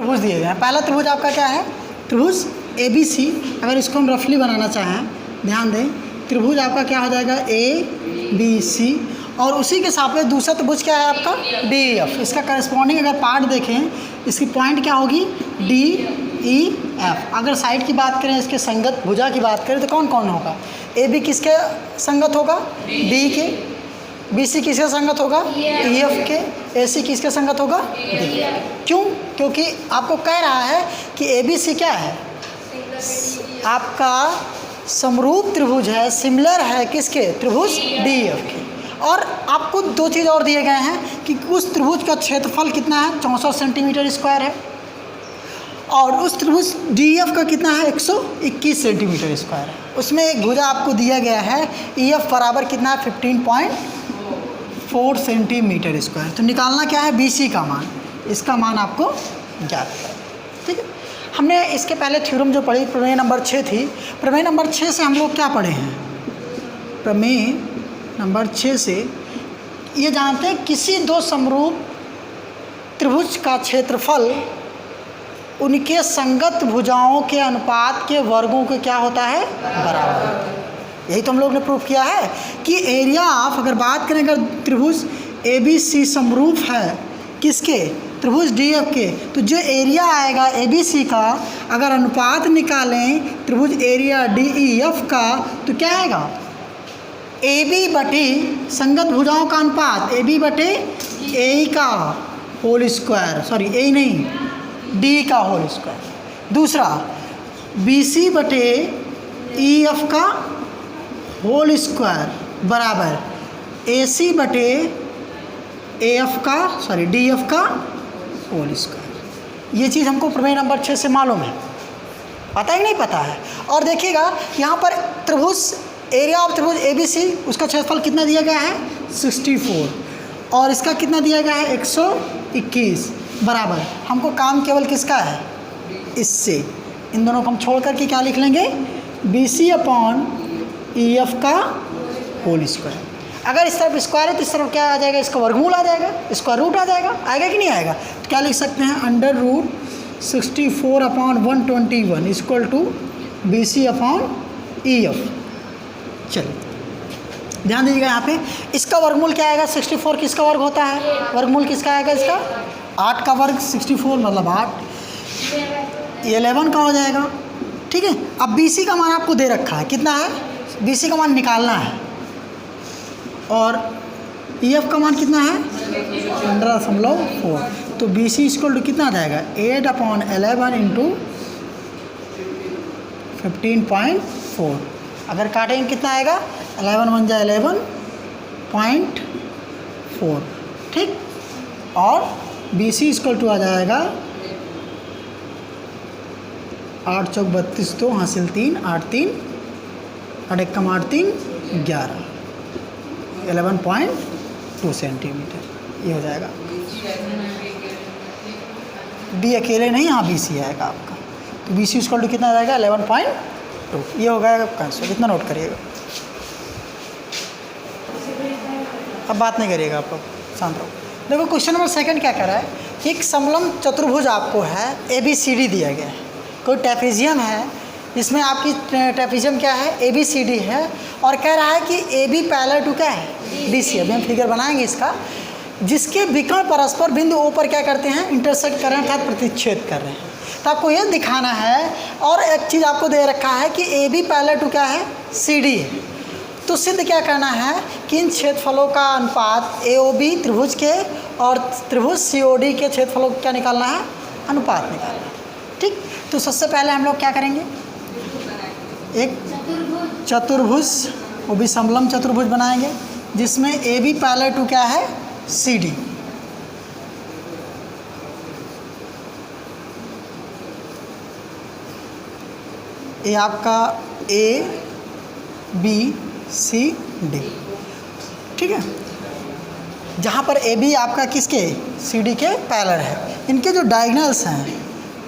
त्रिभुज दिए गए हैं। पहला त्रिभुज आपका क्या है, त्रिभुज ABC। अगर इसको हम रफली बनाना चाहें, ध्यान दें, त्रिभुज आपका क्या हो जाएगा ABC, और उसी के साथ में दूसरा त्रिभुज क्या है आपका DEF। इसका करस्पॉन्डिंग अगर पार्ट देखें, इसकी पॉइंट क्या होगी DEF। अगर साइड की बात करें, इसके संगत भुजा की बात करें तो कौन कौन होगा, AB किसके संगत होगा D के, BC किसके संगत होगा EF के, AC किसके संगत होगा D। क्यों? क्योंकि आपको कह रहा है कि ABC क्या है, आपका समरूप त्रिभुज है, सिमिलर है किसके, त्रिभुज DEF के। और आपको दो चीज़ और दिए गए हैं कि उस त्रिभुज का क्षेत्रफल कितना है, 64 सेंटीमीटर स्क्वायर है, और उस त्रिभुज DEF का कितना है, 121 सेंटीमीटर स्क्वायर है। उसमें एक भुजा आपको दिया गया है EF बराबर कितना है, 15.4 सेंटीमीटर स्क्वायर। तो निकालना क्या है, BC का मान, इसका मान आपको ज्ञात है। ठीक है, हमने इसके पहले थ्योरम जो पढ़ी, प्रमेय नंबर 6 थी। प्रमेय नंबर 6 से हम लोग क्या पढ़े हैं, प्रमेय नंबर 6 से ये जानते हैं किसी दो समरूप त्रिभुज का क्षेत्रफल उनके संगत भुजाओं के अनुपात के वर्गों के क्या होता है, बराबर होता है। यही तो हम लोग ने प्रूफ किया है कि एरिया ऑफ, अगर बात करें अगर त्रिभुज ABC समरूप है किसके, त्रिभुज DF के, तो जो एरिया आएगा ABC का, अगर अनुपात निकालें त्रिभुज एरिया DEF का, तो क्या आएगा, AB बटे संगत भुजाओं का अनुपात, AB बटे AE का होल स्क्वायर, सॉरी AE नहीं, D का होल स्क्वायर। दूसरा BC बटे EF का होल स्क्वायर बराबर AC बटे AF का, सॉरी DF का होल स्क्वायर। ये चीज़ हमको प्रमेय नंबर 6 से मालूम है, पता ही नहीं पता है। और देखिएगा यहाँ पर त्रिभुज एरिया ऑफ त्रिभुज ABC, उसका क्षेत्रफल कितना दिया गया है 64, और इसका कितना दिया गया है 121, बराबर हमको काम केवल किसका है, इससे। इन दोनों को हम छोड़ करके क्या लिख लेंगे, BC अपॉन EF का होल स्क्वायर। अगर इस तरफ स्क्वायर है तो इस तरफ क्या आ जाएगा, इसका वर्गमूल आ जाएगा, स्क्वायर रूट आ जाएगा, आएगा कि नहीं आएगा। तो क्या लिख सकते हैं, under root 64 upon 121 equal to BC upon EF। चलिए ध्यान दीजिएगा यहाँ पे, इसका वर्गमूल क्या आएगा, 64 किसका वर्ग होता है, वर्गमूल किसका आएगा, इसका 8 का वर्ग, 64 मतलब 8, 11 का हो जाएगा। ठीक है, अब BC का मान आपको दे रखा है, कितना है, BC का मान निकालना है, और EF का मान कितना है 15.4, तो BC इक्वल टू कितना आ जाएगा 8 अपॉन 11 इंटू 15.4। अगर काटेंगे कितना आएगा, 11 1 जा 11.4। ठीक, और BC इक्वल टू आ जाएगा 8 चौक 32, तो हासिल 3, 8 3 8 1 8 3 11, 11.2 सेंटीमीटर ये हो जाएगा। B अकेले नहीं, यहाँ BC आएगा आपका, तो BC इक्वल टू कितना आ जाएगा 11.2, ये हो गया आपका आंसर। इतना नोट करिएगा, अब बात नहीं करिएगा आप लोग, शांत रहो। देखो क्वेश्चन नंबर 2 क्या कर रहा है, एक समलंब चतुर्भुज आपको है ABCD दिया गया है, कोई ट्रेपेजियम है जिसमें आपकी ट्रेपेजियम क्या है ABCD है, और कह रहा है कि AB पैरेलल टू क्या है BC। अभी हम फिगर बनाएंगे इसका, जिसके विकर्ण परस्पर बिंदु O पर क्या करते हैं, इंटरसेक्ट कर रहे हैं, अर्थात प्रतिच्छेद कर रहे हैं। तो आपको यह दिखाना है, और एक चीज़ आपको दे रखा है कि AB पैरेलल टू क्या है CD है। तो सिद्ध क्या करना है कि इन क्षेत्रफलों का अनुपात AOB त्रिभुज के और त्रिभुज COD के क्षेत्रफलों को क्या निकालना है, अनुपात निकालना है। ठीक, तो सबसे पहले हम लोग क्या करेंगे, एक चतुर्भुज, वो भी समलंब चतुर्भुज बनाएंगे, जिसमें AB पैरेलल टू क्या है CD। ये आपका ABCD। ठीक है, जहाँ पर AB आपका किसके, CD के पैरेलल है। इनके जो डायगोनल्स हैं,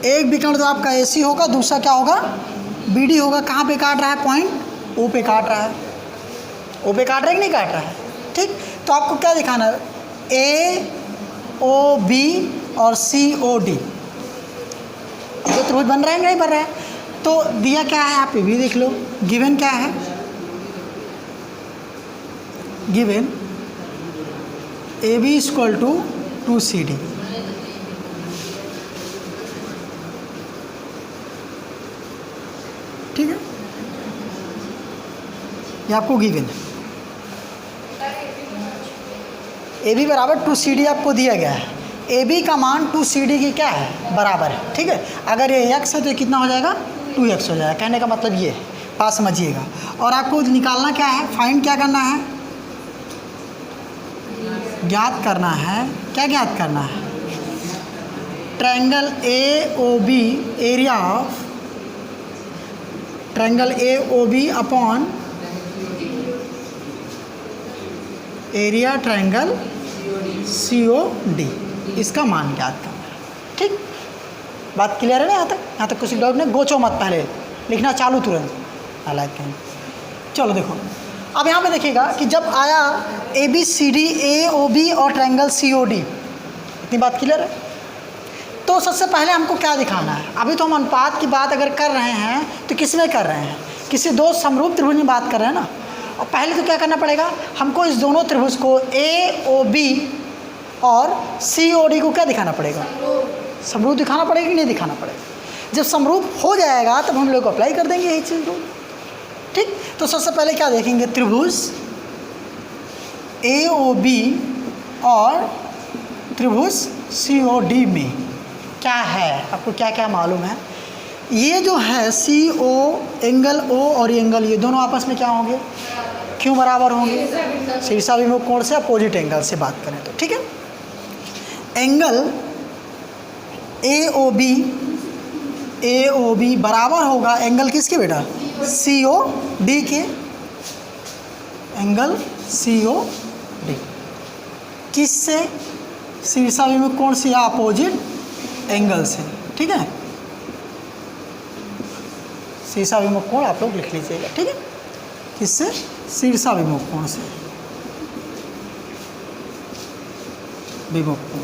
एक विकर्ण तो आपका AC होगा, दूसरा क्या होगा BD होगा। कहाँ पे काट रहा है, पॉइंट O पे काट रहा है, O पे काट रहा है कि नहीं काट रहा है। ठीक, तो आपको क्या दिखाना है, AOB और COD जो त्रिभुज बन रहा है नहीं बन रहा है। तो दिया क्या है आप ये भी देख लो, गिवन क्या है, given A B equal to 2CD। ठीक है, ये आपको गिवन है। ए बी बराबर 2CD आपको दिया गया है। ए बी का मान 2CD की क्या है, बराबर है। ठीक है, अगर ये x है तो ये कितना हो जाएगा, 2x हो जाएगा। कहने का मतलब ये है, बात समझिएगा। और आपको निकालना क्या है, फाइंड क्या करना है, ज्ञात करना है। क्या ज्ञात करना है, triangle A O B, area of triangle A O B upon area triangle C O D, इसका मान ज्ञात करना है। ठीक, बात क्लियर है ना यहाँ तक? यहाँ तक कुछ डाउट नहीं, गोचो मत, पहले लिखना चालू तुरंत हालात कहें। चलो देखो, अब यहाँ पे देखिएगा कि जब आया A B C D, A O B और ट्रायंगल सी ओ डी, इतनी बात क्लियर है। तो सबसे पहले हमको क्या दिखाना है, अभी तो हम अनुपात की बात अगर कर रहे हैं तो किस में कर रहे हैं, किसी दो समरूप त्रिभुज में बात कर रहे हैं ना। और पहले तो क्या करना पड़ेगा हमको, इस दोनों त्रिभुज को ए ओ बी और सी ओ डी को क्या दिखाना पड़ेगा, समरूप दिखाना पड़ेगा कि नहीं दिखाना पड़ेगा। जब समरूप हो जाएगा तब हम लोग अप्लाई कर देंगे यही चीज़ को। ठीक, तो सबसे पहले क्या देखेंगे, त्रिभुज ए ओ बी और त्रिभुज सी ओ डी में क्या है, आपको क्या क्या मालूम है। ये जो है सी ओ, एंगल ओ और ये एंगल, ये दोनों आपस में क्या होंगे, क्यों बराबर होंगे, शीर्षाभिमुख कोण से अपोजिट एंगल से बात करें तो। ठीक है, एंगल ए ओ बी बराबर होगा एंगल किसके बेटा, सी ओ डी के, एंगल सी ओ डी किससे, शीर्षाभिमुख कोण से या अपोजिट एंगल से। ठीक है, शीर्षाभिमुख कोण आप लोग लिख लीजिएगा। ठीक है, किससे, शीर्षाभिमुख कोण से, विमुख कोण।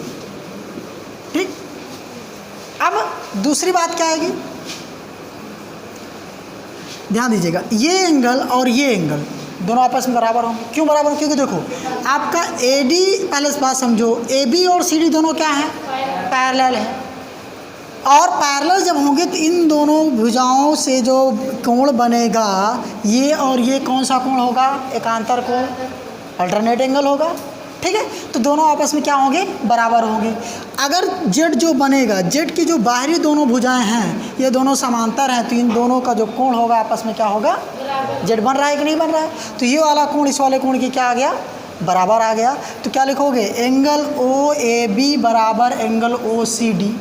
ठीक, अब दूसरी बात क्या आएगी, ध्यान दीजिएगा, ये एंगल और ये एंगल दोनों आपस में बराबर होंगे। क्यों बराबर होंगे, क्योंकि देखो आपका ए डी, पहले इस बात समझो, ए बी और सी डी दोनों क्या हैं, पैरेलल है। और पैरेलल जब होंगे तो इन दोनों भुजाओं से जो कोण बनेगा, ये और ये कौन सा कोण होगा, एकांतर कोण, अल्टरनेट एंगल होगा। ठीक है, तो दोनों आपस में क्या होंगे, बराबर होंगे। अगर जेड जो बनेगा, जेड की जो बाहरी दोनों भुजाएं हैं ये दोनों समांतर हैं, तो इन दोनों का जो कोण होगा आपस में क्या होगा, जेड बन रहा है कि नहीं बन रहा है, तो ये वाला कोण इस वाले कोण की क्या आ गया, बराबर आ गया। तो क्या लिखोगे, एंगल ओ ए बी बराबर एंगल ओ सी डी,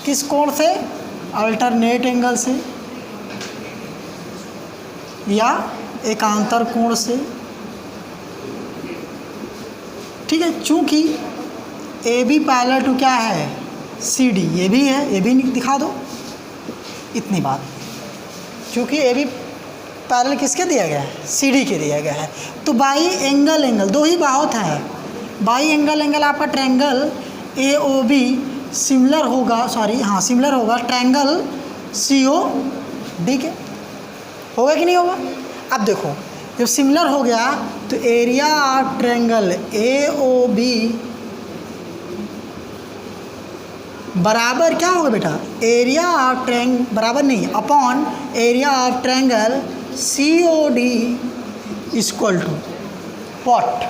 किस कोण से, अल्टरनेट एंगल से या एकांतर कोण से। ठीक है, चूंकि ए बी पैरेलल टू क्या है, सी डी, ये भी है, ये भी दिखा दो, इतनी बात। चूंकि ए बी पैरेलल किसके दिया गया है, सी डी के दिया गया है, तो बाई एंगल एंगल दो ही बहुत है, बाई एंगल एंगल आपका triangle A O B similar होगा, सॉरी हाँ सिमिलर होगा ट्रायंगल सी ओ डी के, होगा कि नहीं होगा। अब देखो जब सिमिलर हो गया तो area of triangle A O B बराबर क्या होगा बेटा, एरिया ऑफ ट्रायंगल बराबर नहीं, upon area of triangle C O D equal to what,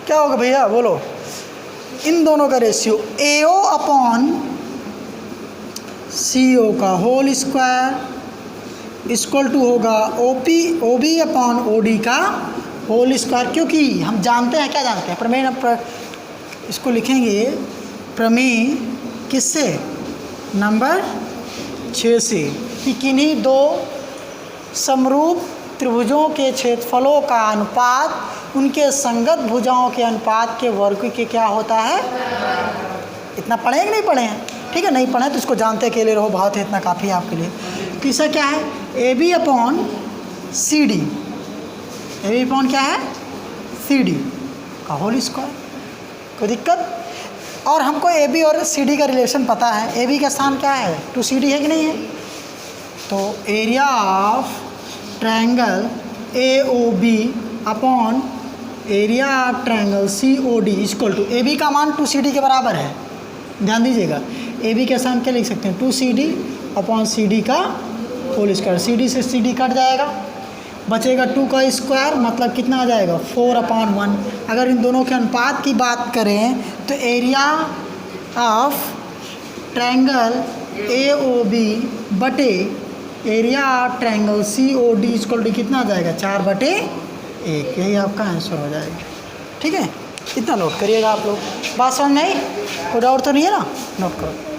क्या होगा भैया बोलो, इन दोनों का रेशियो ए ओ अपॉन सी ओ का होल स्क्वायर इक्वल टू होगा O B upon O D का होल स्क्वायर। क्योंकि हम जानते हैं, क्या जानते हैं, प्रमेय, इसको लिखेंगे प्रमेय किससे, नंबर 6 से, कि किन्हीं दो समरूप त्रिभुजों के क्षेत्रफलों का अनुपात उनके संगत भुजाओं के अनुपात के वर्ग के क्या होता है। इतना पढ़े हैं कि नहीं पढ़े हैं, ठीक है, नहीं पढ़े तो इसको जानते अकेले रहो, बहुत है, इतना काफ़ी है आपके लिए। तीसरा क्या है, A B upon C D, A B upon क्या है, सी डी का होल स्क्वायर। कोई दिक्कत, और हमको ए बी और सी डी का रिलेशन पता है। ए बी का स्थान क्या है, टू सी डी है कि नहीं है। तो area of triangle A O B upon area of triangle C O D equal to, A B का मान टू सी डी के बराबर है, ध्यान दीजिएगा। ए बी का स्थान क्या लिख सकते हैं, two C D upon C D का होल स्क्वायर। सी डी से सी डी कट जाएगा, बचेगा 2 का स्क्वायर, मतलब कितना आ जाएगा 4/1। अगर इन दोनों के अनुपात की बात करें तो area of triangle A O B बटे area of triangle C O D equal to कितना आ जाएगा 4/1। यही आपका आंसर हो जाएगा। ठीक है, इतना नोट करिएगा आप लोग। बात समझ में आई, कोई डाउट तो नहीं है ना, नोट करो।